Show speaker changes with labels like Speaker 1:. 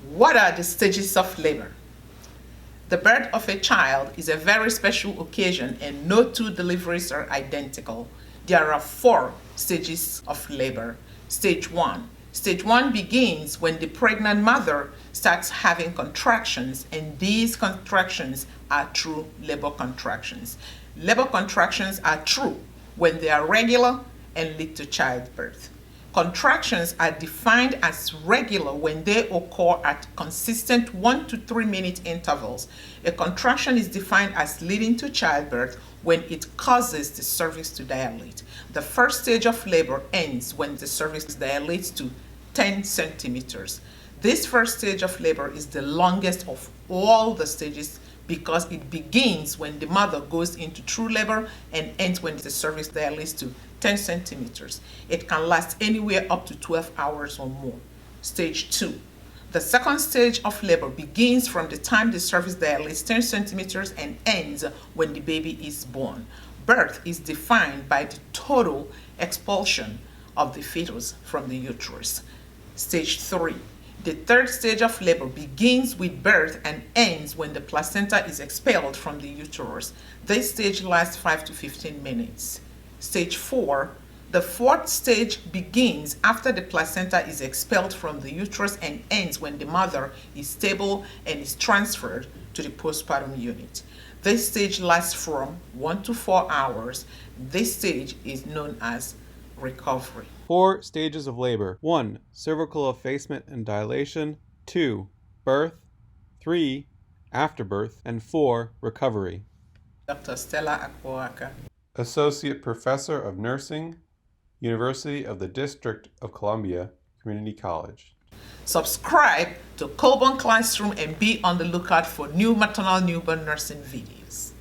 Speaker 1: What are the stages of labor? The birth of a child is a very special occasion and no two deliveries are identical. There are 4 stages of labor. Stage 1. Stage 1 begins when the pregnant mother starts having contractions, and these contractions are true labor contractions. Labor contractions are true when they are regular and lead to childbirth. Contractions are defined as regular when they occur at consistent 1 to 3 minute intervals. A contraction is defined as leading to childbirth when it causes the cervix to dilate. The first stage of labor ends when the cervix dilates to 10 centimeters. This first stage of labor is the longest of all the stages because it begins when the mother goes into true labor and ends when the cervix dilates to 10 centimeters. It can last anywhere up to 12 hours or more. Stage 2. The second stage of labor begins from the time the cervix dilates 10 centimeters and ends when the baby is born. Birth is defined by the total expulsion of the fetus from the uterus. Stage 3. The third stage of labor begins with birth and ends when the placenta is expelled from the uterus. This stage lasts 5 to 15 minutes. Stage 4. The fourth stage begins after the placenta is expelled from the uterus and ends when the mother is stable and is transferred to the postpartum unit. This stage lasts from 1 to 4 hours. This stage is known as recovery.
Speaker 2: 4 stages of labor. 1. Cervical effacement and dilation. 2. Birth. 3. Afterbirth. And 4. Recovery.
Speaker 1: Dr. Stella Akpuaka,
Speaker 2: Associate Professor of Nursing, University of the District of Columbia Community College.
Speaker 1: Subscribe to Colburn Classroom and be on the lookout for new maternal newborn nursing videos.